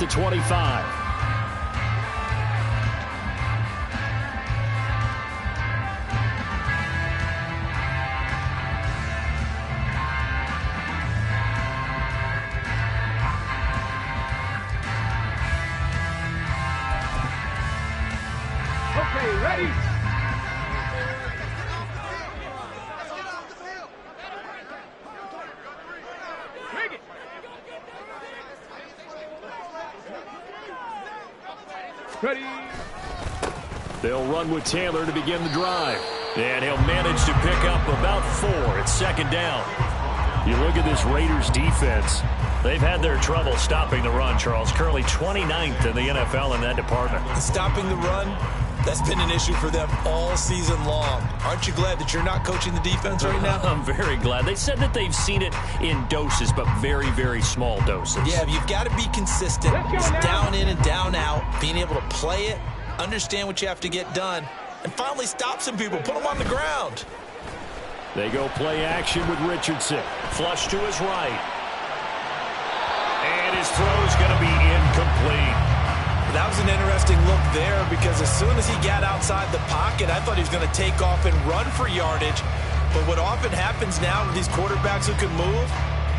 the 25. Okay, ready? Ready. They'll run with Taylor to begin the drive. And he'll manage to pick up about 4 at second down. You look at this Raiders defense. They've had their trouble stopping the run, Charles. Currently 29th in the NFL in that department. Stopping the run, that's been an issue for them all season long. Aren't you glad that you're not coaching the defense right now? I'm very glad. They said that they've seen it in doses, but very, very small doses. Yeah, you've got to be consistent. It's down in and down out, being able to play it, understand what you have to get done, and finally stop some people, put them on the ground. They go play action with Richardson. Flush to his right. And his throw's going to be incomplete. That was an interesting look there because as soon as he got outside the pocket, I thought he was going to take off and run for yardage. But what often happens now with these quarterbacks who can move,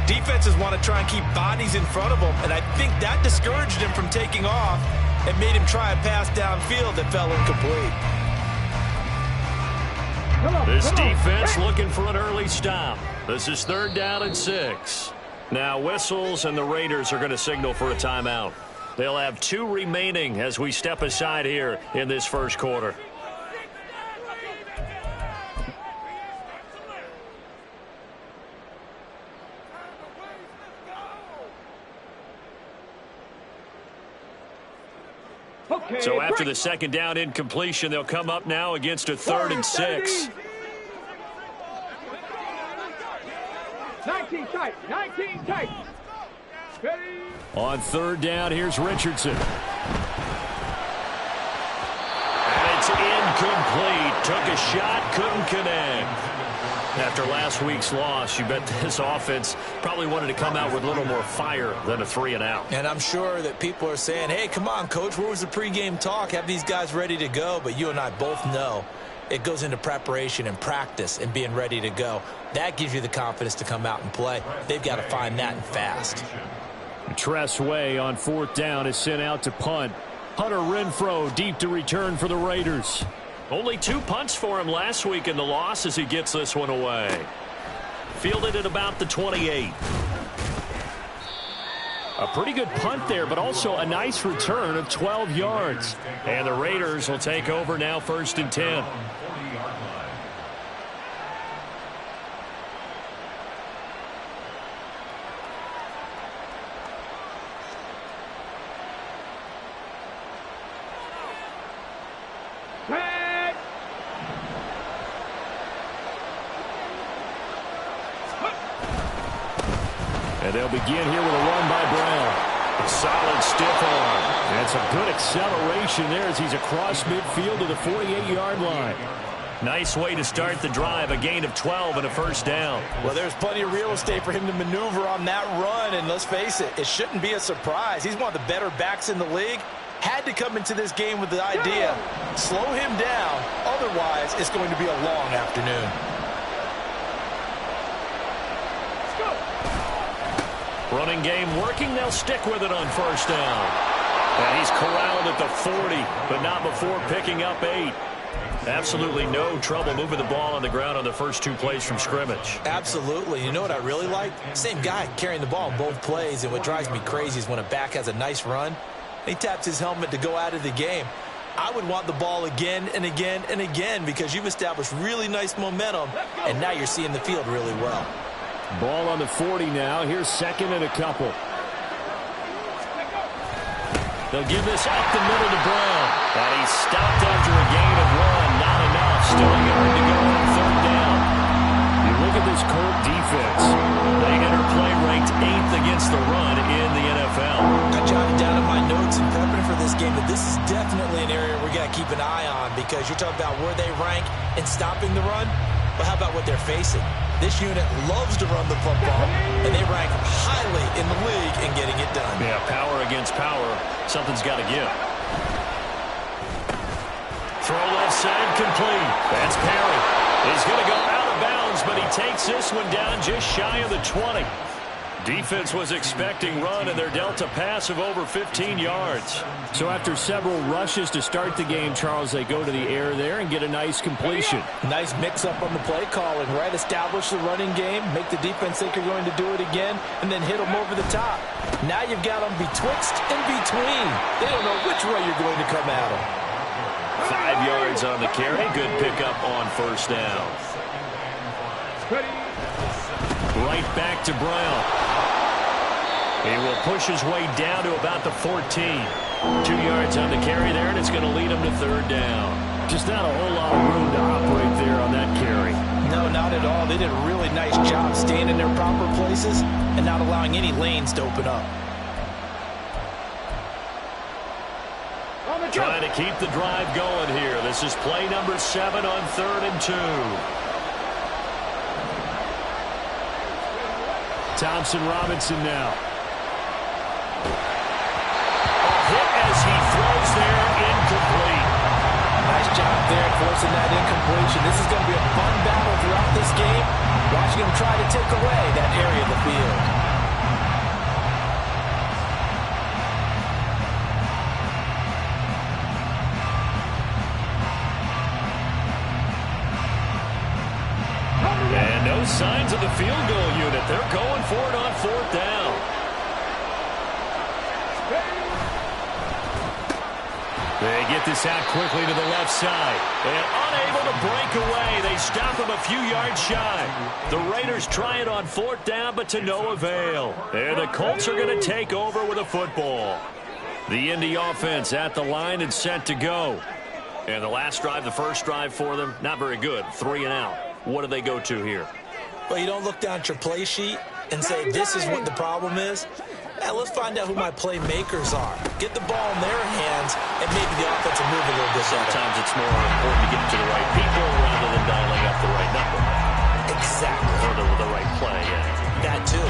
defenses want to try and keep bodies in front of them. And I think that discouraged him from taking off and made him try a pass downfield that fell incomplete. This defense looking for an early stop. This is 3rd down and 6. Now whistles and the Raiders are going to signal for a timeout. They'll have 2 remaining as we step aside here in this first quarter. Okay, so after the second down incompletion, they'll come up now against a 3rd and 6. 19 tight, 19 tight. Ready? On 3rd down, here's Richardson. And it's incomplete. Took a shot, couldn't connect. After last week's loss, you bet this offense probably wanted to come out with a little more fire than a 3-and-out. And I'm sure that people are saying, hey, come on, Coach, where was the pregame talk? Have these guys ready to go? But you and I both know it goes into preparation and practice and being ready to go. That gives you the confidence to come out and play. They've got to find that and fast. Tress Way on 4th down is sent out to punt. Hunter Renfrow deep to return for the Raiders. Only 2 punts for him last week in the loss as he gets this one away. Fielded at about the 28. A pretty good punt there, but also a nice return of 12 yards. And the Raiders will take over now 1st and 10. And they'll begin here with a run by Brown. A solid stiff arm. And some good acceleration there as he's across midfield to the 48-yard line. Nice way to start the drive. A gain of 12 and a 1st down. Well, there's plenty of real estate for him to maneuver on that run. And let's face it, it shouldn't be a surprise. He's one of the better backs in the league. Had to come into this game with the idea, slow him down. Otherwise, it's going to be a long afternoon. Running game working. They'll stick with it on 1st down. And he's corralled at the 40, but not before picking up 8. Absolutely no trouble moving the ball on the ground on the first 2 plays from scrimmage. Absolutely. You know what I really like? Same guy carrying the ball in both plays, and what drives me crazy is when a back has a nice run, he taps his helmet to go out of the game. I would want the ball again and again and again because you've established really nice momentum, and now you're seeing the field really well. Ball on the 40 now. Here's 2nd and a couple. They'll give this up the middle to Brown. And he's stopped after a gain of 1. Not enough. Still a yard to go on 3rd down. You look at this Colt defense. They enter play ranked 8th against the run in the NFL. I jotted down in my notes in prepping for this game that this is definitely an area we got to keep an eye on because you're talking about where they rank in stopping the run. But how about what they're facing? This unit loves to run the football, and they rank highly in the league in getting it done. Yeah, power against power. Something's got to give. Throw left side complete. That's Perry. He's going to go out of bounds, but he takes this one down just shy of the 20. Defense was expecting run, and they're dealt a pass of over 15 yards. So after several rushes to start the game, Charles, they go to the air there and get a nice completion. Nice mix-up on the play calling, right? Establish the running game, make the defense think you're going to do it again, and then hit them over the top. Now you've got them betwixt and between. They don't know which way you're going to come at them. 5 yards on the carry. Good pickup on first down. Right back to Brown. He will push his way down to about the 14. 2 yards on the carry there, and it's going to lead him to third down. Just not a whole lot of room to operate there on that carry. No, not at all. They did a really nice job staying in their proper places and not allowing any lanes to open up. Trying to keep the drive going here. This is play number 7 on 3rd and 2. Thompson Robinson now. Hit as he throws there, incomplete. Nice job there forcing that incompletion. This is going to be a fun battle throughout this game. Watching him try to take away that area of the field. And no signs of the field goal unit. They're going for it on 4th down. They get this out quickly to the left side. And unable to break away. They stop him a few yards shy. The Raiders try it on 4th down, but to no avail. And the Colts are going to take over with a football. The Indy offense at the line and set to go. And the last drive, the first drive for them, not very good. 3 and out. What do they go to here? Well, you don't look down at your play sheet and say, this is what the problem is. Let's find out who my playmakers are. Get the ball in their hands, and maybe the offense will move a little bit. Sometimes it's more important to get it to the right people rather than dialing up the right number. Exactly. Or the right play, yeah. That too.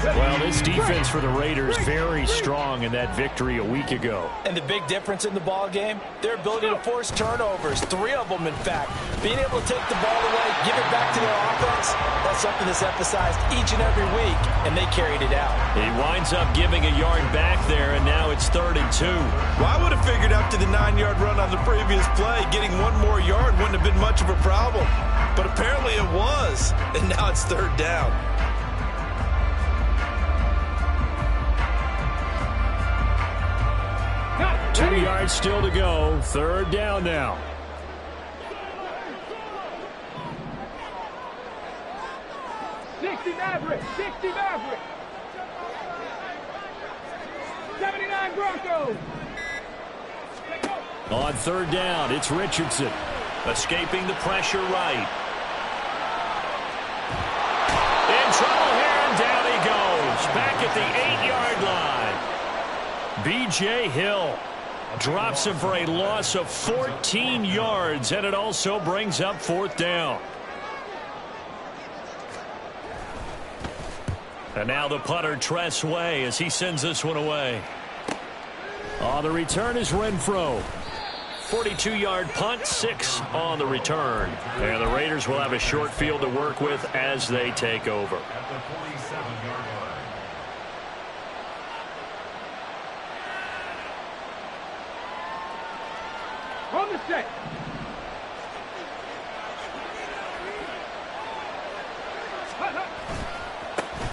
Well, this defense for the Raiders very strong in that victory a week ago. And the big difference in the ball game, their ability to force turnovers, 3 of them in fact. Being able to take the ball away, give it back to their offense, that's something that's emphasized each and every week, and they carried it out. He winds up giving a yard back there, and now it's 3rd and 2. Well, I would have figured after the 9-yard run on the previous play, getting 1 more yard wouldn't have been much of a problem. But apparently it was, and now it's 3rd down. Two yards still to go. 3rd down now. Maverick, 60 Maverick. 79 Broncos. On 3rd down, it's Richardson. Escaping the pressure right. In trouble here, and down he goes. Back at the 8-yard line. B.J. Hill drops him for a loss of 14 yards, and it also brings up 4th down. And now the punter, Tress Way, as he sends this one away. On the return is Renfro. 42-yard punt, 6 on the return. And the Raiders will have a short field to work with as they take over. On the set.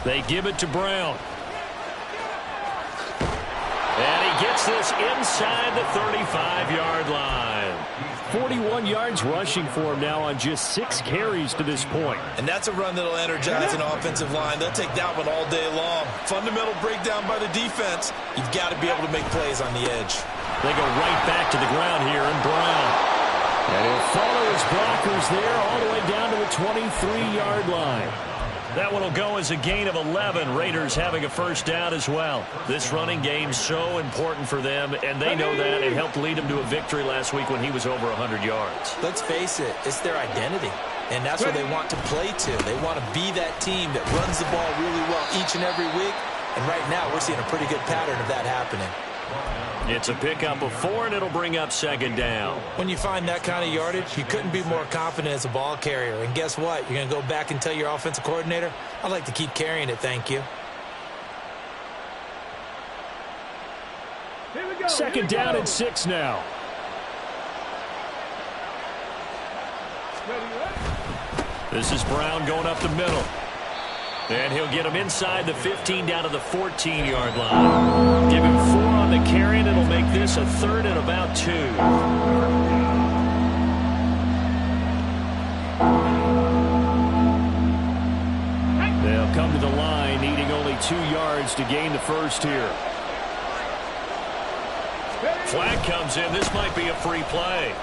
They give it to Brown. And he gets this inside the 35-yard line. 41 yards rushing for him now on just 6 carries to this point. And that's a run that'll energize an offensive line. They'll take that one all day long. Fundamental breakdown by the defense. You've got to be able to make plays on the edge. They go right back to the ground here, and Brown. And he'll follow his blockers there all the way down to the 23-yard line. That one will go as a gain of 11. Raiders having a first down as well. This running game so important for them, and they know that. It helped lead them to a victory last week when he was over 100 yards. Let's face it, it's their identity. And that's what they want to play to. They want to be that team that runs the ball really well each and every week. And right now, we're seeing a pretty good pattern of that happening. It's a pickup of 4, and it'll bring up second down. When you find that kind of yardage, you couldn't be more confident as a ball carrier. And guess what? You're going to go back and tell your offensive coordinator, I'd like to keep carrying it, thank you. Here we go. Second down and 6 now. Ready, up. This is Brown going up the middle. And he'll get him inside the 15 down to the 14-yard line. Give him 4 on the carry, and it'll make this a 3rd and about 2. They'll come to the line, needing only 2 yards to gain the first here. Flag comes in. This might be a free play.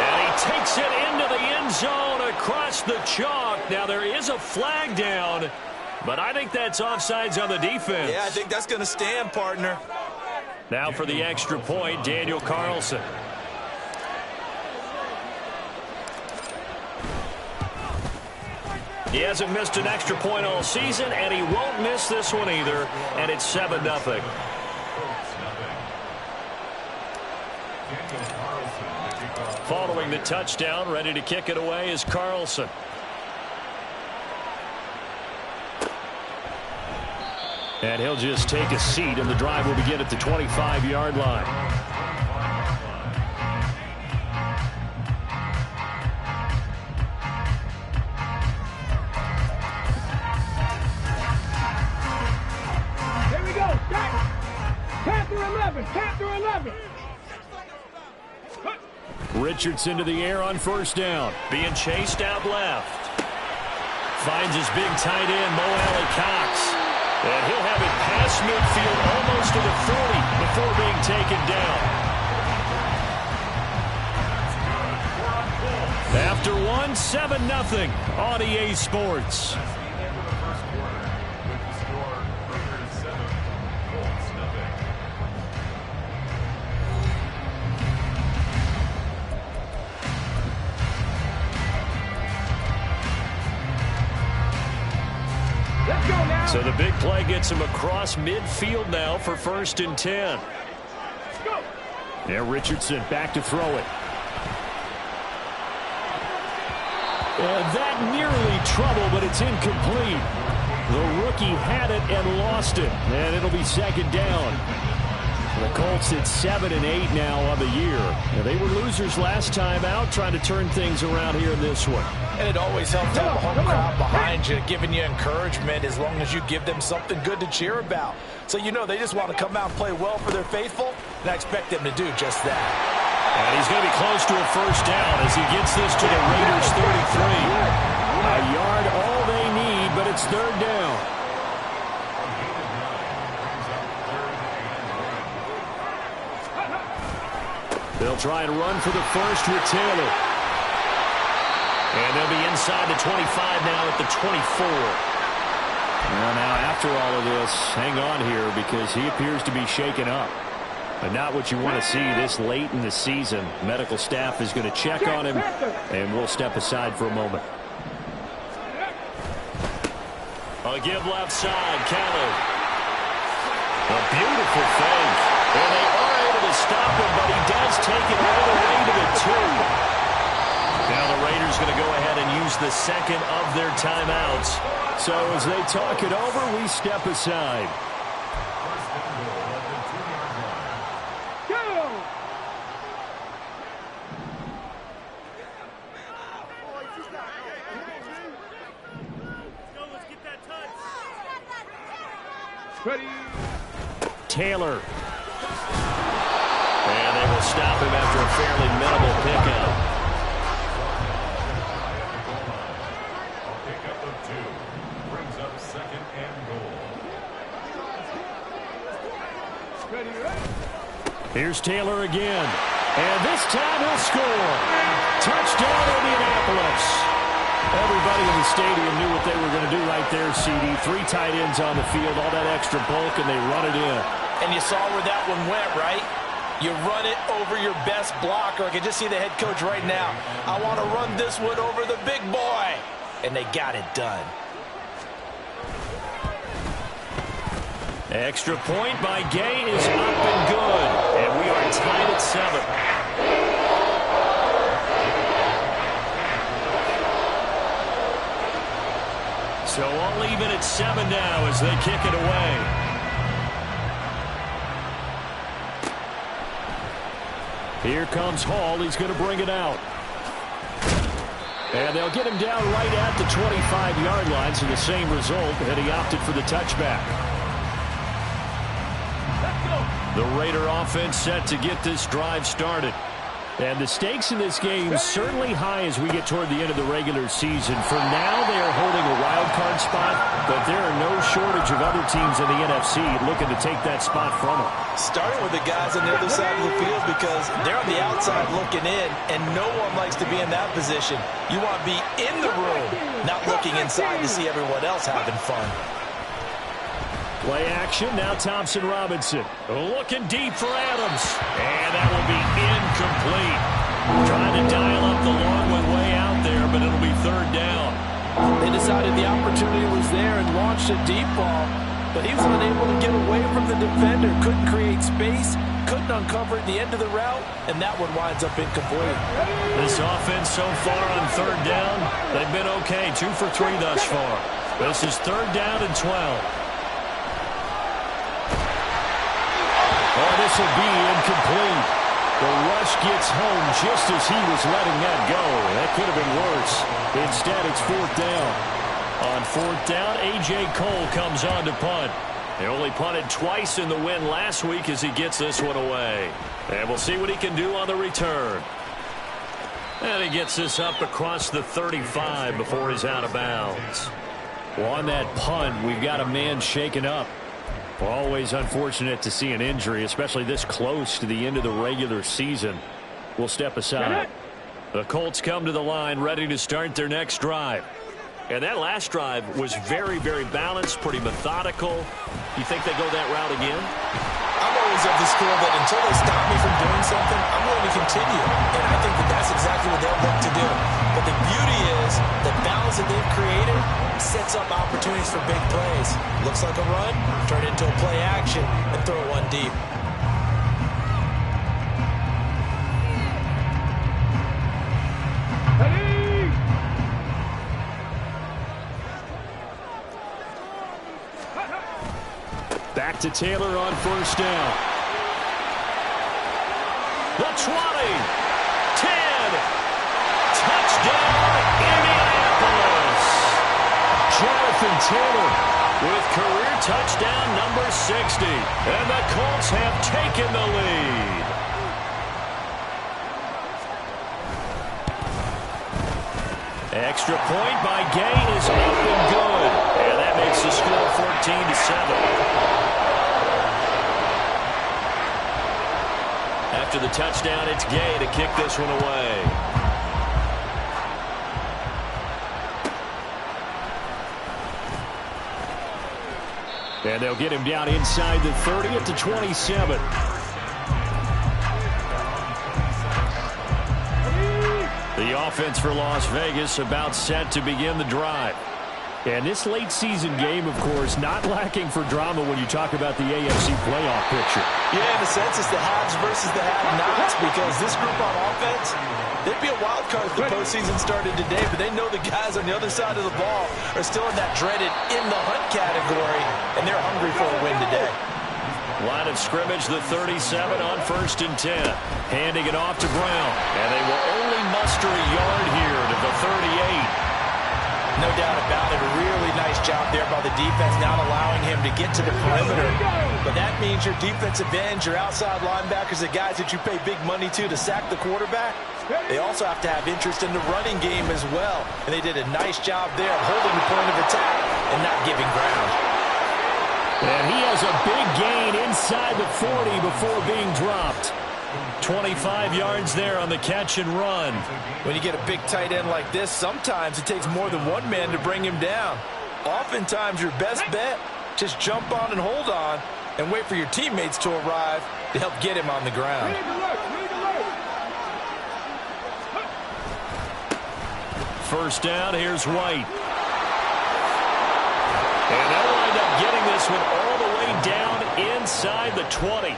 And he takes it into the end zone across the chalk. Now, there is a flag down, but I think that's offsides on the defense. Yeah, I think that's going to stand, partner. Now for the extra point, Daniel Carlson. He hasn't missed an extra point all season, and he won't miss this one either, and it's 7-0. Following the touchdown, ready to kick it away is Carlson. And he'll just take a seat, and the drive will begin at the 25-yard line. Here we go. Start. Panther 11. Panther 11. Richardson to the air on first down. Being chased out left. Finds his big tight end, Mo Alley-Cox. And he'll have it past midfield almost to the 40 before being taken down. After 1, 7-0 on EA Sports. So the big play gets him across midfield now for 1st and 10. Go. There, Richardson back to throw it. And that nearly trouble, but it's incomplete. The rookie had it and lost it, and it'll be 2nd down. The Colts at 7-8 now on the year. Now, they were losers last time out, trying to turn things around here in this one. And it always helps to have a home crowd behind you, giving you encouragement as long as you give them something good to cheer about. So you know they just want to come out and play well for their faithful, and I expect them to do just that. And he's going to be close to a 1st down as he gets this to the Raiders 33. A yard all they need, but it's 3rd down. They'll try and run for the first with Taylor. And they'll be inside the 25 now at the 24. Well, now, after all of this, hang on here because he appears to be shaken up. But not what you want to see this late in the season. Medical staff is going to check on him, and we'll step aside for a moment. A give left side, Kelly. A beautiful fake. And they are able to stop him, but he does take it all the way to the 2. Now the Raiders going to go ahead and use the 2nd of their timeouts. So as they talk it over, we step aside. Go. Ready. Taylor. And they will stop him after a fairly minimal pickup. Here's Taylor again. And this time he'll score. Touchdown, Indianapolis. Everybody in the stadium knew what they were going to do right there, CD. 3 tight ends on the field, all that extra bulk, and they run it in. And you saw where that one went, right? You run it over your best blocker. I can just see the head coach right now. I want to run this one over the big boy. And they got it done. Extra point by Gay is up and good. And we are tied at 7. So all even at 7 now as they kick it away. Here comes Hall. He's going to bring it out. And they'll get him down right at the 25-yard line, so the same result, and he opted for the touchback. The Raider offense set to get this drive started. And the stakes in this game certainly high as we get toward the end of the regular season. For now, they are holding a wild card spot, but there are no shortage of other teams in the NFC looking to take that spot from them. Starting with the guys on the other side of the field because they're on the outside looking in, and no one likes to be in that position. You want to be in the room, not looking inside to see everyone else having fun. Play action, now Thompson Robinson. Looking deep for Adams. And that will be incomplete. Trying to dial up the long one way out there, but it'll be 3rd down. They decided the opportunity was there and launched a deep ball, but he was unable to get away from the defender. Couldn't create space, couldn't uncover at the end of the route, and that one winds up incomplete. This offense so far on 3rd down, they've been okay. 2 for 3 thus far. This is 3rd down and 12. Oh, this will be incomplete. The rush gets home just as he was letting that go. That could have been worse. Instead, it's 4th down. On 4th down, A.J. Cole comes on to punt. They only punted twice in the win last week as he gets this one away. And we'll see what he can do on the return. And he gets this up across the 35 before he's out of bounds. Well, on that punt, we've got a man shaken up. Always unfortunate to see an injury, especially this close to the end of the regular season. We'll step aside. The Colts come to the line ready to start their next drive. And that last drive was very, very balanced, pretty methodical. You think they go that route again? I'm always of the school that until they stop me from doing something, I'm going to continue. And I think that that's exactly what they'll look to do. But the beauty is the balance that they've created sets up opportunities for big plays. Looks like a run, turn it into a play action, and throw one deep. Back to Taylor on 1st down. The 20, 10, touchdown, Indianapolis. Jonathan Taylor with career touchdown number 60. And the Colts have taken the lead. Extra point by Gay is up and good. And that makes the score 14-7. After the touchdown, it's Gay to kick this one away. And they'll get him down inside the 30 at the 27. The offense for Las Vegas about set to begin the drive. And this late season game, of course, not lacking for drama when you talk about the AFC playoff picture. Yeah, in a sense, it's the haves versus the have-nots because this group on offense, they'd be a wild card if the postseason started today, but they know the guys on the other side of the ball are still in that dreaded in-the-hunt category, and they're hungry for a win today. Line of scrimmage, the 37 on 1st and 10. Handing it off to Brown, and they will only muster a yard here to the 38. No doubt about it. A really nice job there by the defense, not allowing him to get to the perimeter. But that means your defensive ends, your outside linebackers, the guys that you pay big money to sack the quarterback, they also have to have interest in the running game as well. And they did a nice job there of holding the point of attack and not giving ground. And he has a big gain inside the 40 before being dropped. 25 yards there on the catch and run. When you get a big tight end like this, sometimes it takes more than one man to bring him down. Oftentimes, your best bet, just jump on and hold on and wait for your teammates to arrive to help get him on the ground. First down, here's White. And they'll wind up getting this one all the way down inside the 20.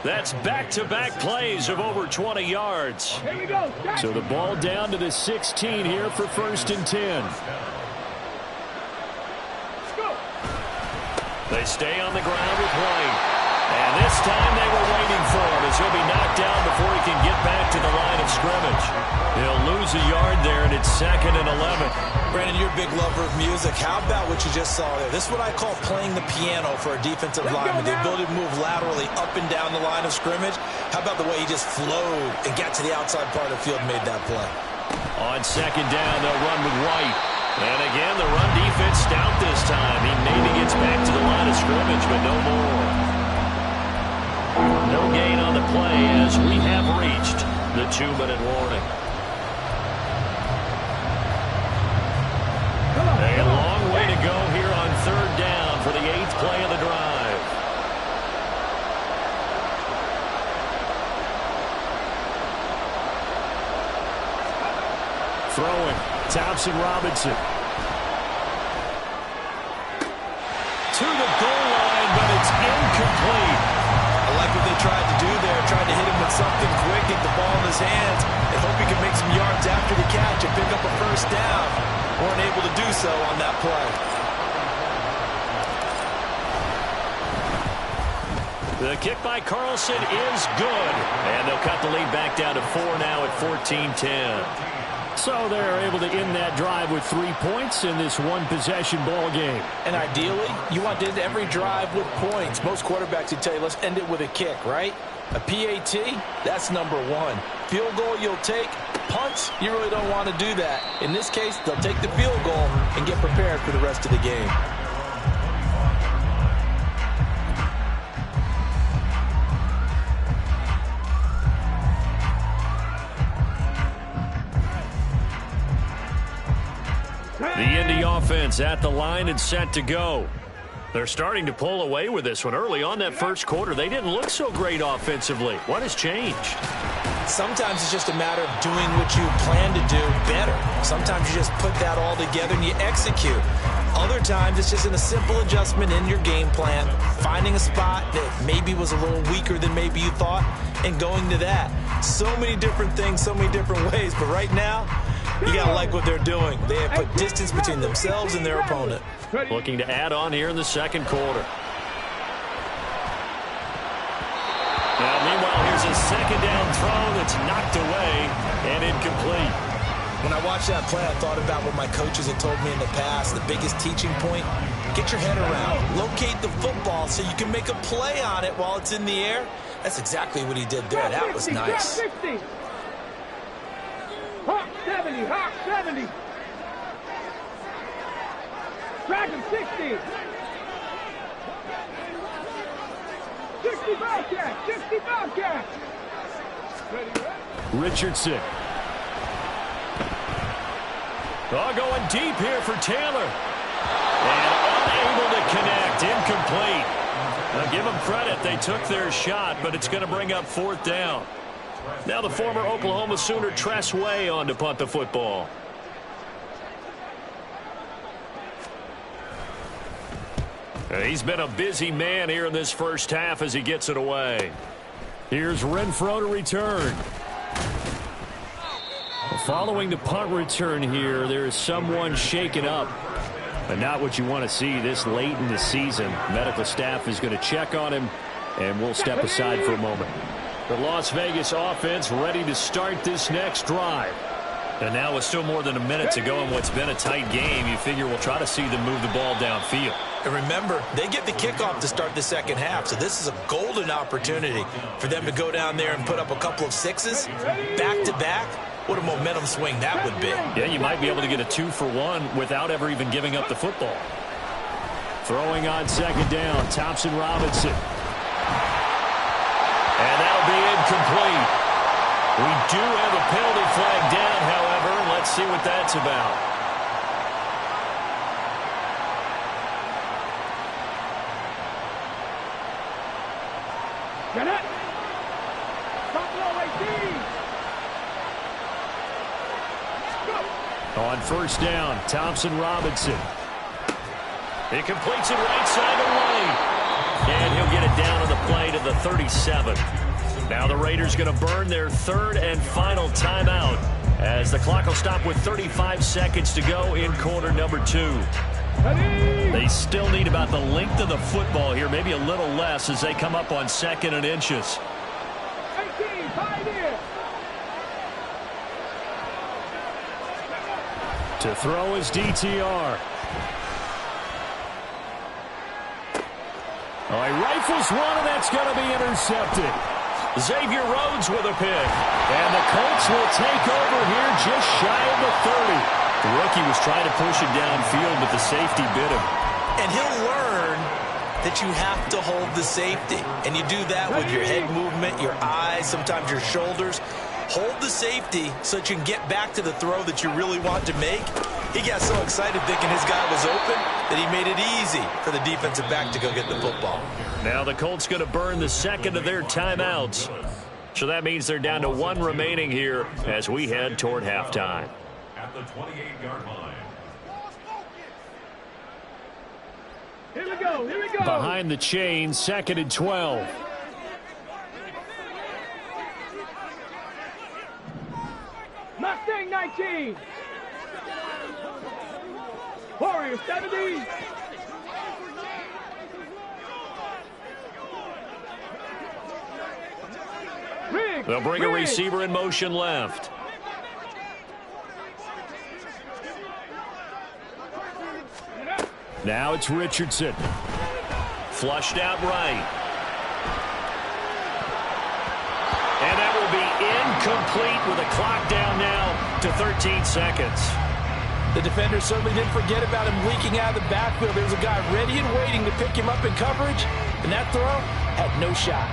That's back-to-back plays of over 20 yards. Here we go. So the ball down to the 16 here for 1st and 10. They stay on the ground with White. And this time they were waiting for him as he'll be knocked down before he can get back to the line of scrimmage. He'll lose a yard there, and it's 2nd and 11. Brandon, you're a big lover of music. How about what you just saw there? This is what I call playing the piano for a defensive lineman. The ability to move laterally up and down the line of scrimmage. How about the way he just flowed and got to the outside part of the field and made that play? On 2nd down, they'll run with White. And again, the run defense stout this time. He maybe gets back to the line of scrimmage, but no more. No gain on the play as we have reached the 2-minute warning. A long way to go here on 3rd down for the 8th play of the drive. Throwing, Thompson-Robinson. To the goal line, but it's incomplete. I like what they tried to do there, tried to hit him with something quick, get the ball in his hands, and hope he can make some yards after the catch and pick up a 1st down. Weren't able to do so on that play. The kick by Carlson is good, and they'll cut the lead back down to 4 now at 14-10. So they're able to end that drive with 3 points in this one-possession ball game. And ideally, you want to end every drive with points. Most quarterbacks would tell you, let's end it with a kick, right? A PAT, that's number 1. Field goal you'll take. Punts, you really don't want to do that. In this case, they'll take the field goal and get prepared for the rest of the game. The Indy offense at the line and set to go. They're starting to pull away with this one. Early on that first quarter, they didn't look so great offensively. What has changed? Sometimes it's just a matter of doing what you plan to do better. Sometimes you just put that all together and you execute. Other times it's just in a simple adjustment in your game plan, finding a spot that maybe was a little weaker than maybe you thought, and going to that. So many different things, so many different ways, but right now, you got to like what they're doing. They have put distance between themselves and their opponent. Looking to add on here in the second quarter. Now, meanwhile, here's a 2nd down throw that's knocked away and incomplete. When I watched that play, I thought about what my coaches had told me in the past. The biggest teaching point, get your head around. Locate the football so you can make a play on it while it's in the air. That's exactly what he did there. That was nice. Hawk 70, Hawk 70. Track him 60. 65 catch, 65 catch. Richardson. Oh, going deep here for Taylor. And unable to connect, incomplete. Now give them credit, they took their shot, but it's going to bring up 4th down. Now the former Oklahoma Sooner Tress Way on to punt the football. He's been a busy man here in this first half as he gets it away. Here's Renfro to return. Following the punt return here, there is someone shaken up. And not what you want to see this late in the season. Medical staff is going to check on him, and we'll step aside for a moment. The Las Vegas offense ready to start this next drive. And now with still more than a minute to go in what's been a tight game, you figure we'll try to see them move the ball downfield. And remember, they get the kickoff to start the second half, so this is a golden opportunity for them to go down there and put up a couple of 6s back-to-back. What a momentum swing that would be. Yeah, you might be able to get a 2-for-1 without ever even giving up the football. Throwing on 2nd down, Thompson-Robinson. And that'll be incomplete. We do have a penalty flag down, however. Let's see what that's about. Get it. Stop low, 18. Go. On first down, Thompson-Robinson. He completes it right side away. And he'll get it down on the play to the 37. Now the Raiders going to burn their third and final timeout as the clock will stop with 35 seconds to go in quarter number 2. They still need about the length of the football here, maybe a little less as they come up on 2nd and inches. 18, 5 in. To throw is DTR. Oh, he rifles one, and that's going to be intercepted. Xavier Rhodes with a pick. And the Colts will take over here just shy of the 30. The rookie was trying to push it downfield, but the safety bit him. And he'll learn that you have to hold the safety. And you do that with your head movement, your eyes, sometimes your shoulders. Hold the safety so that you can get back to the throw that you really want to make. He got so excited thinking his guy was open that he made it easy for the defensive back to go get the football. Now the Colts going to burn the second of their timeouts. So that means they're down to 1 remaining here as we head toward halftime. At the 28-yard line. Here we go, here we go. Behind the chain, 2nd and 12. Mustang 19. Warriors 70. Riggs, They'll bring a Riggs. receiver in motion left. Now it's Richardson. Flushed out right. And that will be incomplete with a clock down now to 13 seconds. The defender certainly didn't forget about him leaking out of the backfield. There was a guy ready and waiting to pick him up in coverage, and that throw had no shot.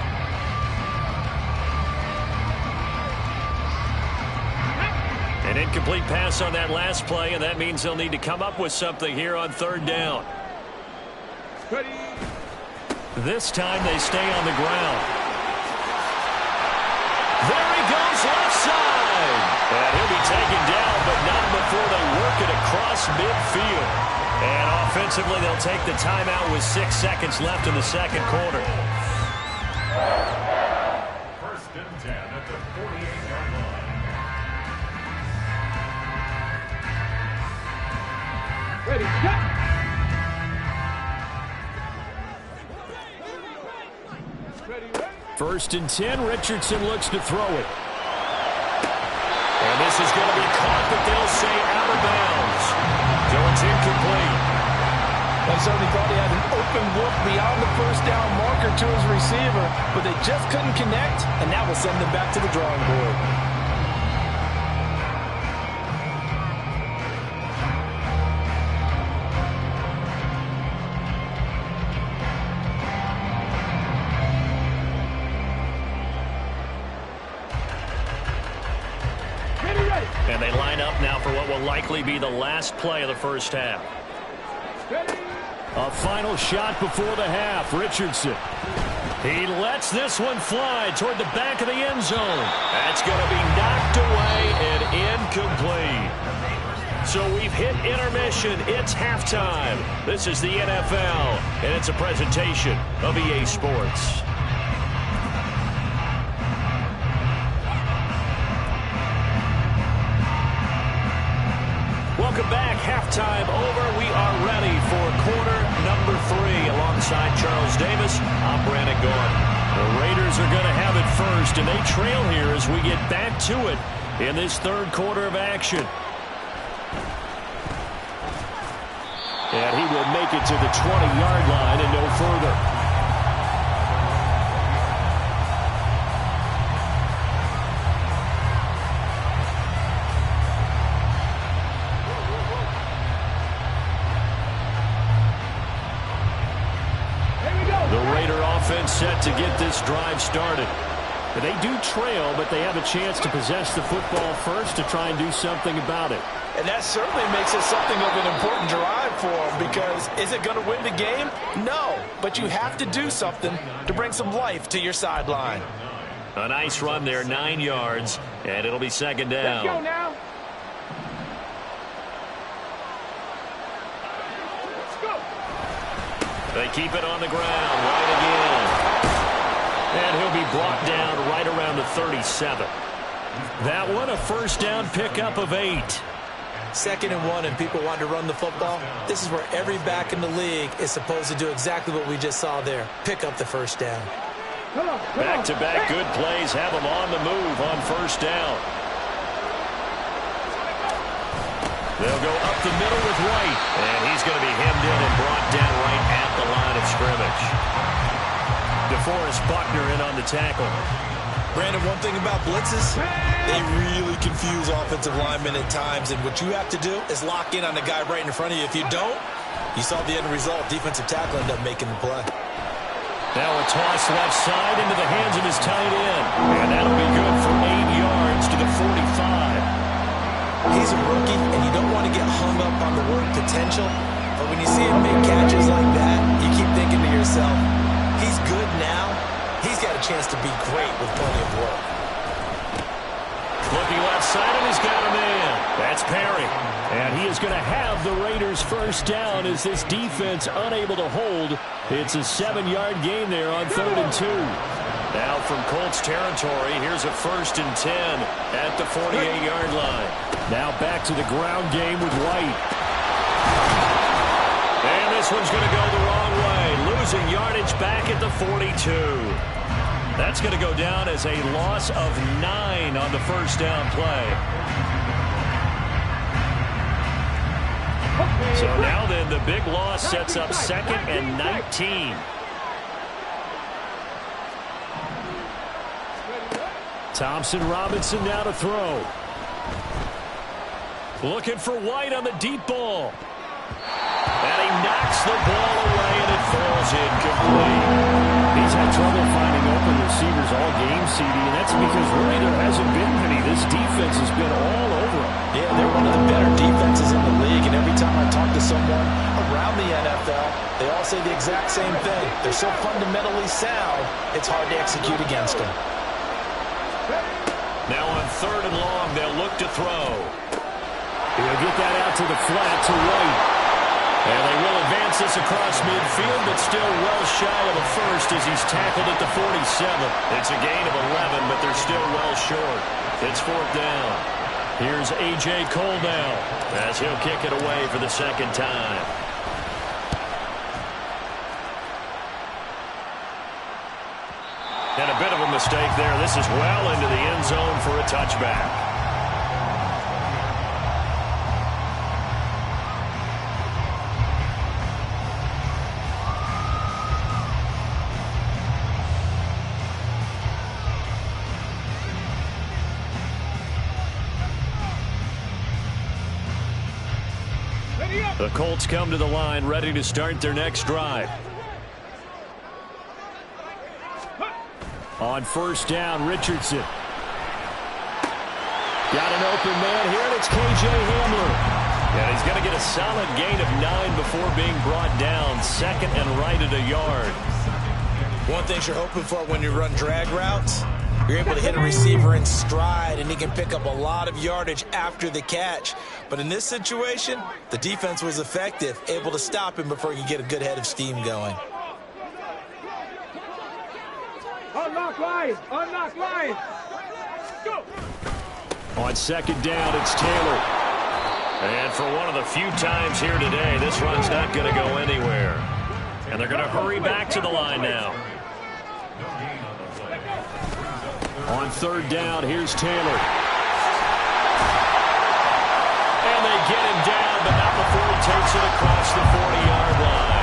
An incomplete pass on that last play, and that means they'll need to come up with something here on 3rd down. Ready. This time they stay on the ground. There he goes, left side. And he'll be taken down, but not before they work it across midfield. And offensively, they'll take the timeout with 6 seconds left in the 2nd quarter. 1st and 10 at the 48-yard line. Ready, cut. Ready, ready. 1st and 10, Richardson looks to throw it. And this is going to be caught, but they'll say out of bounds. So it's incomplete. I certainly thought he had an open look beyond the 1st down marker to his receiver, but they just couldn't connect, and that will send them back to the drawing board. And they line up now for what will likely be the last play of the 1st half. Ready. A final shot before the half. Richardson. He lets this one fly toward the back of the end zone. That's going to be knocked away and incomplete. So we've hit intermission. It's halftime. This is the NFL, and it's a presentation of EA Sports. Welcome back. Halftime over. We are ready for quarter number 3. Alongside Charles Davis, I'm Brandon Gordon. The Raiders are going to have it first, and they trail here as we get back to it in this 3rd quarter of action. And he will make it to the 20-yard line and no further. Set to get this drive started. They do trail, but they have a chance to possess the football first to try and do something about it. And that certainly makes it something of an important drive for him, because is it going to win the game? No, but you have to do something to bring some life to your sideline. A nice run there, 9 yards, and it'll be second down. Let's go now. Let's go. They keep it on the ground right again. And he'll be brought down right around the 37. That one a first down pickup of 8. 2nd and 1 and people want to run the football. This is where every back in the league is supposed to do exactly what we just saw there. Pick up the first down. Back-to-back good plays have them on the move on first down. They'll go up the middle with White. And he's going to be hemmed in and brought down right at the line of scrimmage. DeForest Buckner in on the tackle. Brandon, one thing about blitzes, they really confuse offensive linemen at times, and what you have to do is lock in on the guy right in front of you. If you don't, you saw the end result. Defensive tackle ended up making the play. Now a toss left side into the hands of his tight end, and that'll be good for 8 yards to the 45. He's a rookie, and you don't want to get hung up on the word potential, but when you see him make catches like that, you keep thinking to yourself, he's good now. He's got a chance to be great with plenty of work. Looking left side, and he's got a man. That's Perry. And he is going to have the Raiders first down as this defense unable to hold. It's a 7-yard gain there on 3rd and 2. Now from Colts territory, here's a 1st and 10 at the 48-yard line. Now back to the ground game with White. And this one's going to go the wrong way. Losing yardage back at the 42. That's going to go down as a loss of 9 on the first down play. So now then, the big loss sets up 2nd and 19. Thompson Robinson now to throw. Looking for White on the deep ball. And he knocks the ball away, and it falls incomplete. He's had trouble finding open receivers all game, CD, and that's because really there hasn't been many. This defense has been all over him. Yeah, they're one of the better defenses in the league, and every time I talk to someone around the NFL, they all say the exact same thing. They're so fundamentally sound, it's hard to execute against them. Now on 3rd and long, they'll look to throw. He'll get that out to the flat to White. And they will advance this across midfield, but still well shy of a first as he's tackled at the 47. It's a gain of 11, but they're still well short. It's 4th down. Here's A.J. Cole now as he'll kick it away for the 2nd time. And a bit of a mistake there. This is well into the end zone for a touchback. The Colts come to the line, ready to start their next drive. On first down, Richardson. Got an open man here, and it's K.J. Hamler. And he's going to get a solid gain of 9 before being brought down. 2nd and right at a yard. One thing you're hoping for when you run drag routes, you're able to hit a receiver in stride, and he can pick up a lot of yardage after the catch. But in this situation, the defense was effective, able to stop him before he could get a good head of steam going. Unlock line! Unlock line! Go! On 2nd down, it's Taylor. And for one of the few times here today, this run's not going to go anywhere. And they're going to hurry back to the line now. On 3rd down, here's Taylor. And they get him down, but not before he takes it across the 40-yard line.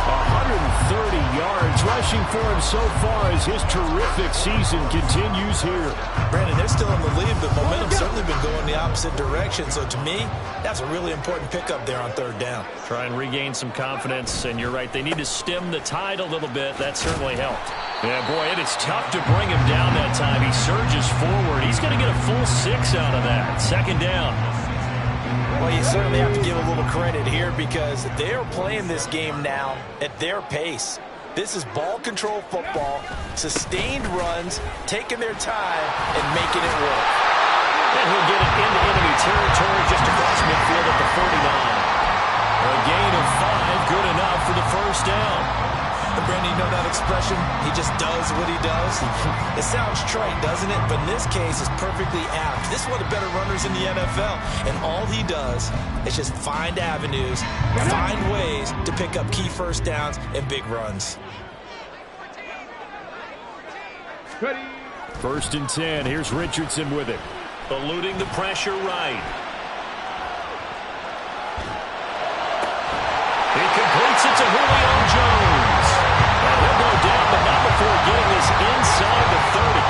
130 yards rushing for him so far as his terrific season continues here. Brandon, they're still in the lead, but momentum's certainly been going the opposite direction. So to me, that's a really important pickup there on 3rd down. Try and regain some confidence, and you're right. They need to stem the tide a little bit. That certainly helped. Yeah, boy, it is tough to bring him down that time. He surges forward. He's going to get a full 6 out of that. 2nd down. Well, you certainly have to give a little credit here because they are playing this game now at their pace. This is ball control football, sustained runs, taking their time, and making it work. And he'll get it into enemy territory just across midfield at the 49. A gain of 5, good enough for the first down. And Brandon, you know that expression? He just does what he does. It sounds trite, doesn't it? But in this case, it's perfectly apt. This is one of the better runners in the NFL. And all he does is just find avenues, find ways to pick up key first downs and big runs. Ready. 1st and 10. Here's Richardson with it. Eluding the pressure right. He completes it to Julio Jones. And he'll go down, but not before getting this inside the 30.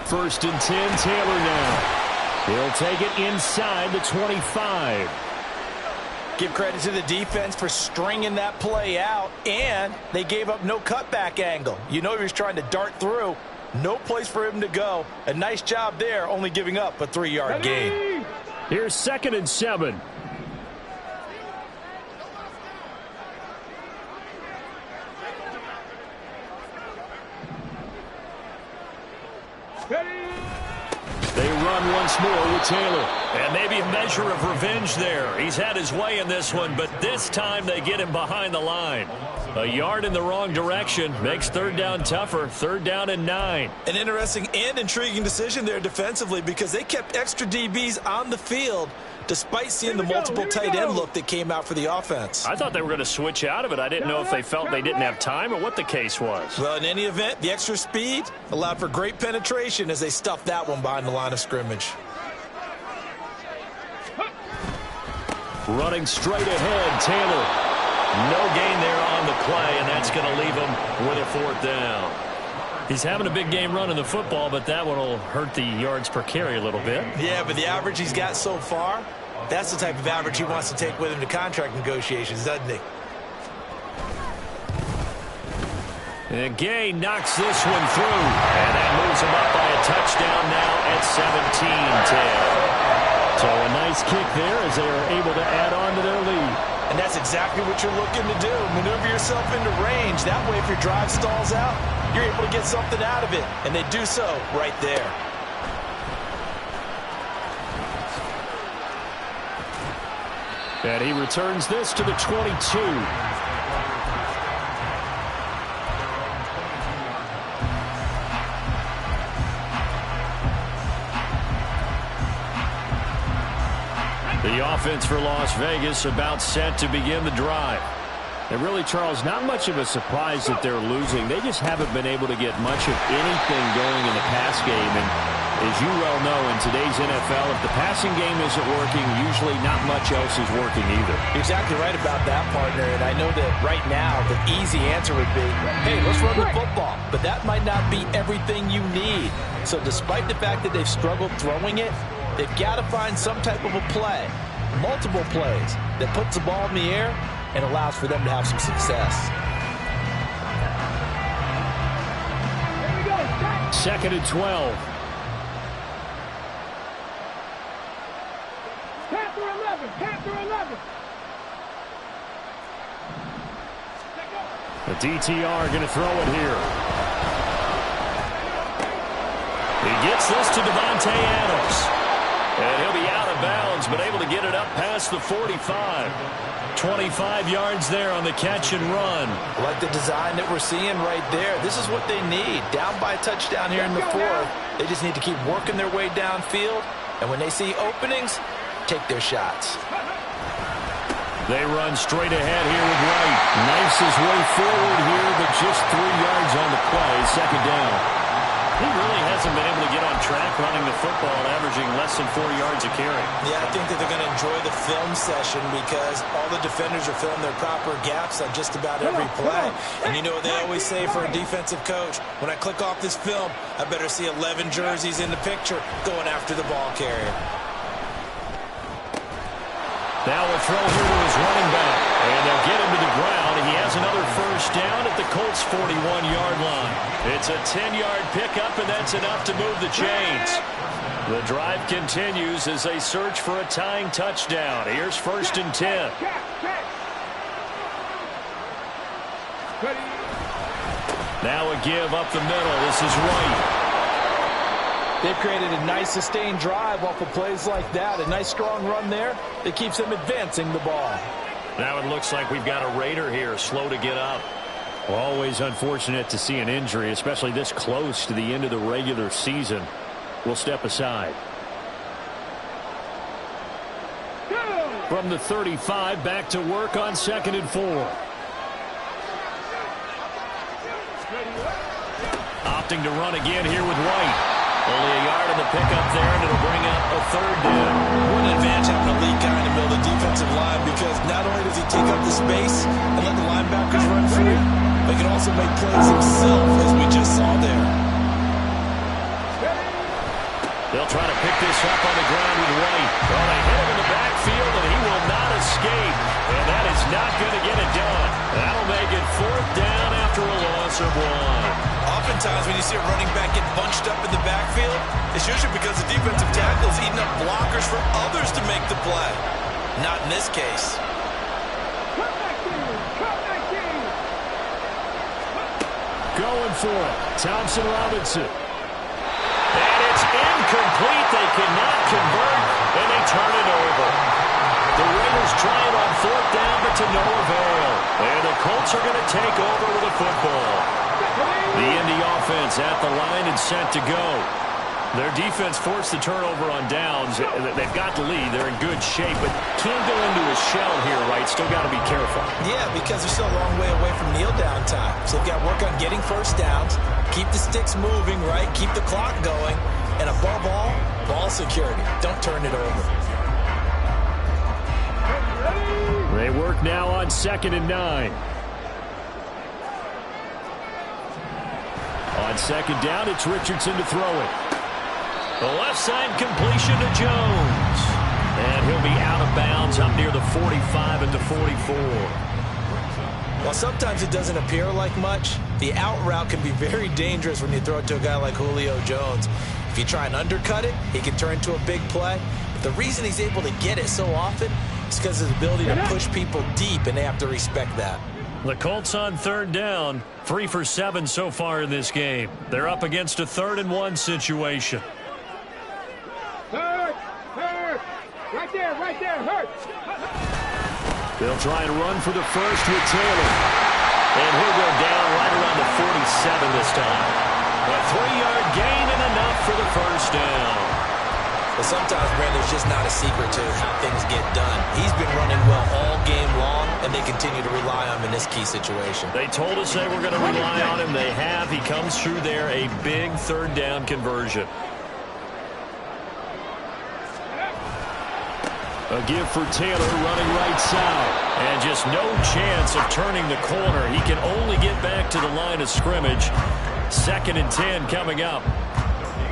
First and 10, Taylor now. He'll take it inside the 25. Give credit to the defense for stringing that play out, and they gave up no cutback angle. You know he was trying to dart through. No place for him to go. A nice job there, only giving up a 3-yard gain. Here's 2nd and 7. They run once more with Taylor. And maybe a measure of revenge there. He's had his way in this one, but this time they get him behind the line. A yard in the wrong direction makes 3rd down tougher. 3rd down and 9. An interesting and intriguing decision there defensively because they kept extra DBs on the field despite seeing the multiple tight end look that came out for the offense. I thought they were going to switch out of it. I didn't know if they felt they didn't have time or what the case was. Well, in any event, the extra speed allowed for great penetration as they stuffed that one behind the line of scrimmage. Running straight ahead, Taylor. No gain there on the play, and that's going to leave him with a 4th down. He's having a big game running the football, but that one will hurt the yards per carry a little bit. Yeah, but the average he's got so far, that's the type of average he wants to take with him to contract negotiations, doesn't he? And Gay knocks this one through. And that moves him up by a touchdown now at 17-10. So a nice kick there as they are able to add on to their lead. And that's exactly what you're looking to do. Maneuver yourself into range. That way, if your drive stalls out, you're able to get something out of it. And they do so right there. And he returns this to the 22. The offense for Las Vegas about set to begin the drive. And really, Charles, not much of a surprise that they're losing. They just haven't been able to get much of anything going in the pass game. And as you well know, in today's NFL, if the passing game isn't working, usually not much else is working either. You're exactly right about that, partner. And I know that right now the easy answer would be, hey, let's run the football. But that might not be everything you need. So despite the fact that they've struggled throwing it, they've got to find some type of a play, multiple plays, that puts the ball in the air and allows for them to have some success. 2nd and 12. Panther 11, Panther 11. The DTR going to throw it here. He gets this to Devontae Adams. And he'll be out of bounds, but able to get it up past the 45. 25 yards there on the catch and run. Like the design that we're seeing right there. This is what they need. Down by a touchdown here in the 4th. They just need to keep working their way downfield. And when they see openings, take their shots. They run straight ahead here with Wright. Knifes his way forward here, but just 3 yards on the play. 2nd down. He really hasn't been able to get on track running the football, averaging less than 4 yards a carry. Yeah, I think that they're going to enjoy the film session because all the defenders are filling their proper gaps on just about every play. And you know what they always say for a defensive coach? When I click off this film, I better see 11 jerseys in the picture going after the ball carrier. Now a throw here to his running back. And they'll get him to the ground. He has another first down at the Colts' 41-yard line. It's a 10-yard pickup, and that's enough to move the chains. The drive continues as they search for a tying touchdown. Here's 1st and 10. Now a give up the middle. This is Wright. They've created a nice sustained drive off of plays like that. A nice strong run there that keeps them advancing the ball. Now it looks like we've got a Raider here, slow to get up. Always unfortunate to see an injury, especially this close to the end of the regular season. We'll step aside. From the 35, back to work on 2nd and 4. Opting to run again here with White. Only a yard in the pickup there, and it'll bring up a 3rd down. What an advantage having a lead guy in the middle of the defensive line, because not only does he take up the space and let the linebackers run free, but he can also make plays himself, as we just saw there. They'll try to pick this up on the ground with White. Well, they hit him in the backfield, and he will not escape. And that is not going to get it done. That'll make it 4th down after a loss of 1. Oftentimes when you see a running back get bunched up in the backfield, it's usually because the defensive tackle is eating up blockers for others to make the play. Not in this case. Going for it. Thompson Robinson. And it's incomplete. They cannot convert, and they turn it over. The Raiders try it on 4th down, but to no avail. And the Colts are going to take over with the football. The Indy offense at the line and set to go. Their defense forced the turnover on downs. They've got the lead. They're in good shape, but can't go into a shell here, right? Still got to be careful. Yeah, because they're still a long way away from kneel down time. So they've got to work on getting first downs, keep the sticks moving, right? Keep the clock going, and above all, ball security. Don't turn it over. They work now on 2nd and 9. On 2nd down, it's Richardson to throw it. The left side completion to Jones. And he'll be out of bounds up near the 45 at the 44. While sometimes it doesn't appear like much, the out route can be very dangerous when you throw it to a guy like Julio Jones. If you try and undercut it, he can turn into a big play. But the reason he's able to get it so often is because of his ability to push people deep, and they have to respect that. The Colts on 3rd down, 3 for 7 so far in this game. They're up against a 3rd and 1 situation. Hurt! Right there, hurt! They'll try and run for the first with Taylor. And he'll go down right around the 47 this time. A 3-yard gain and enough for the first down. But sometimes, Brandon, it's just not a secret to how things get done. He's been running well all game long, and they continue to rely on him in this key situation. They told us they were going to rely on him. They have. He comes through there, a big 3rd down conversion. A give for Taylor running right side. And just no chance of turning the corner. He can only get back to the line of scrimmage. 2nd and 10 coming up.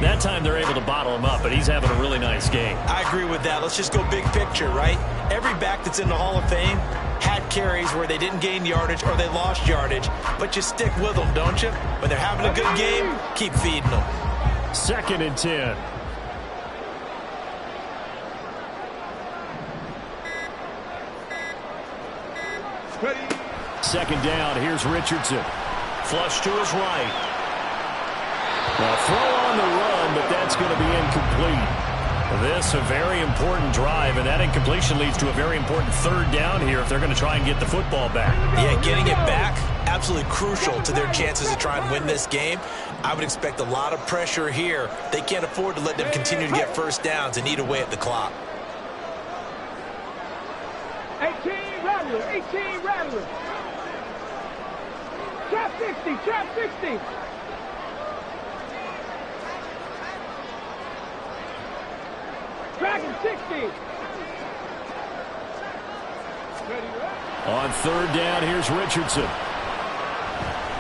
That time they're able to bottle him up, but he's having a really nice game. I agree with that. Let's just go big picture, right? Every back that's in the Hall of Fame had carries where they didn't gain yardage or they lost yardage, but you stick with them, don't you? When they're having a good game, keep feeding them. 2nd and 10. Second down, here's Richardson. Flush to his right. Now throw on the run, but that's going to be incomplete. This a very important drive, and that incompletion leads to a very important 3rd down here if they're going to try and get the football back. Yeah, getting it back, absolutely crucial to their chances to try and win this game. I would expect a lot of pressure here. They can't afford to let them continue to get first downs and eat away at the clock. 18 Rattler. Trap 60. Track and 60. On third down, here's Richardson.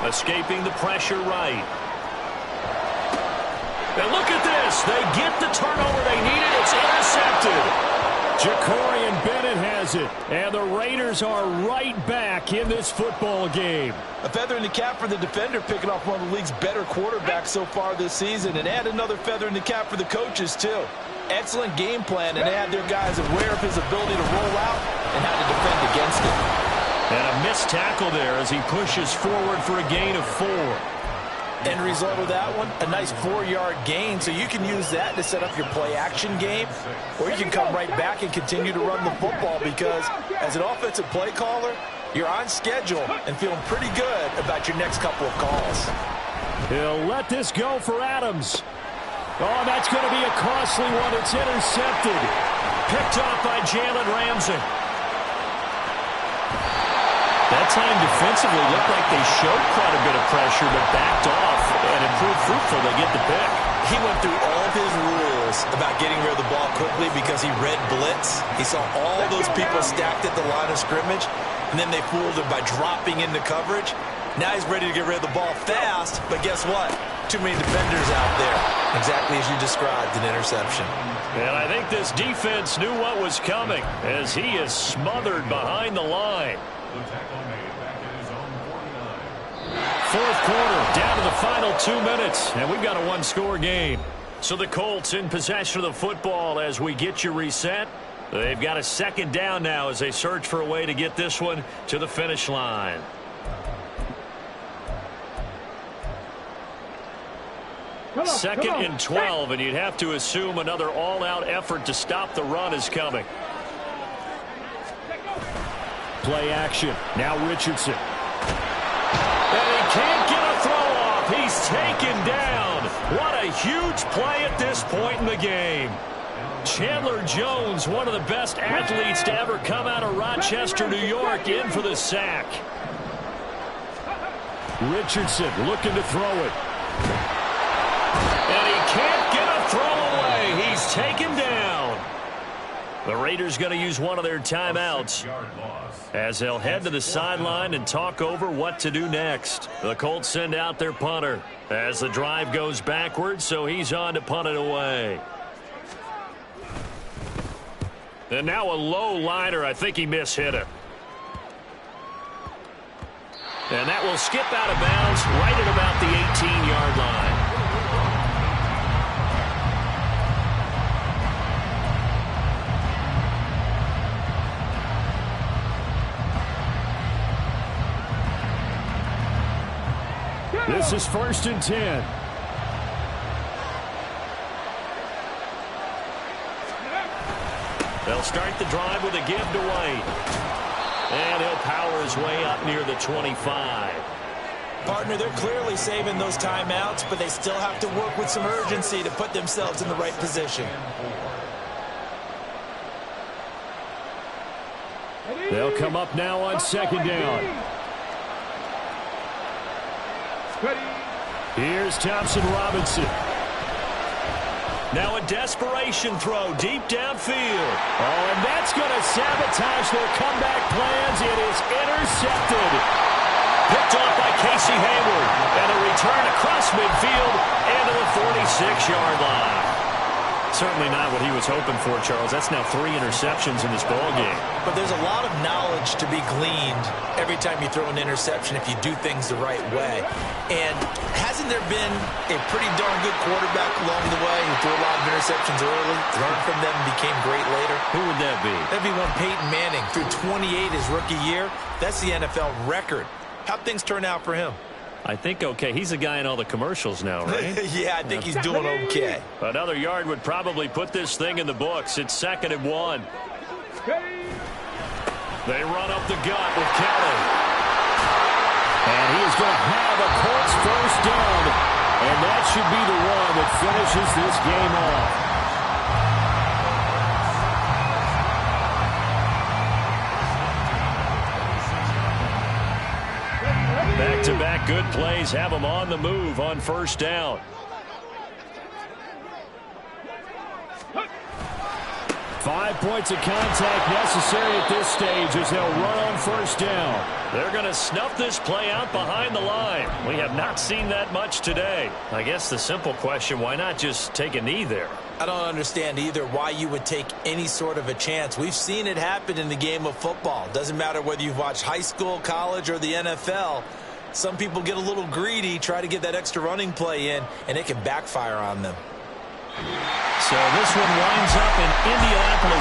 Escaping the pressure right. And look at this. They get the turnover they needed. It's intercepted. Jacorian Bennett has it, and the Raiders are right back in this football game. A feather in the cap for the defender, picking off one of the league's better quarterbacks so far this season, and add another feather in the cap for the coaches, too. Excellent game plan, and they had their guys aware of his ability to roll out and how to defend against it. And a missed tackle there as he pushes forward for a gain of 4. End result of that one, a nice 4-yard gain, so you can use that to set up your play-action game, or you can come right back and continue to run the football because as an offensive play caller, you're on schedule and feeling pretty good about your next couple of calls. He'll let this go for Adams. Oh, that's going to be a costly one. It's intercepted. Picked off by Jalen Ramsey. That time defensively looked like they showed quite a bit of pressure, but backed off and improved fruitful. They get the pick. He went through all of his rules about getting rid of the ball quickly because he read blitz. He saw all those people stacked at the line of scrimmage, and then they fooled him by dropping into coverage. Now he's ready to get rid of the ball fast, but guess what? Too many defenders out there. Exactly as you described, an interception. And I think this defense knew what was coming as he is smothered behind the line. The tackle made back at his own 49. Fourth quarter, down to the final 2 minutes, and we've got a one-score game. So the Colts in possession of the football as we get you reset. They've got a second down now as they search for a way to get this one to the finish line. Second and 12, and you'd have to assume another all-out effort to stop the run is coming. Play action. Now Richardson. And he can't get a throw off. He's taken down. What a huge play at this point in the game. Chandler Jones, one of the best athletes to ever come out of Rochester, New York, in for the sack. Richardson looking to throw it. And he can't get a throw away. He's taken down. The Raiders going to use one of their timeouts as they'll head to the sideline and talk over what to do next. The Colts send out their punter as the drive goes backwards, so he's on to punt it away. And now a low liner. I think he mishit it. And that will skip out of bounds right at about the 18-yard line. This is 1st and 10. They'll start the drive with a give to White. And he'll power his way up near the 25. Partner, they're clearly saving those timeouts, but they still have to work with some urgency to put themselves in the right position. They'll come up now on 2nd down. Here's Thompson Robinson. Now a desperation throw deep downfield. Oh, and that's going to sabotage their comeback plans. It is intercepted. Picked off by Casey Hayward. And a return across midfield into the 46-yard line. Certainly not what he was hoping for, Charles. That's now 3 interceptions in this ball game. But there's a lot of knowledge to be gleaned every time you throw an interception if you do things the right way. And hasn't there been a pretty darn good quarterback along the way who threw a lot of interceptions early, learned from them, and became great later? Who would that be? That'd be one Peyton Manning. Threw 28 his rookie year. That's the NFL record. How'd things turn out for him? I think okay. He's the guy in all the commercials now, right? Yeah, I think he's doing okay. Another yard would probably put this thing in the books. It's 2nd and 1. They run up the gut with Kelly. And he is going to have a Colts first down. And that should be the one that finishes this game off. Back-to-back good plays have them on the move on 1st down. 5 points of contact necessary at this stage as they'll run on first down. They're going to snuff this play out behind the line. We have not seen that much today. I guess the simple question, why not just take a knee there? I don't understand either why you would take any sort of a chance. We've seen it happen in the game of football. Doesn't matter whether you've watched high school, college, or the NFL. Some people get a little greedy, try to get that extra running play in, and it can backfire on them. So this one winds up in Indianapolis.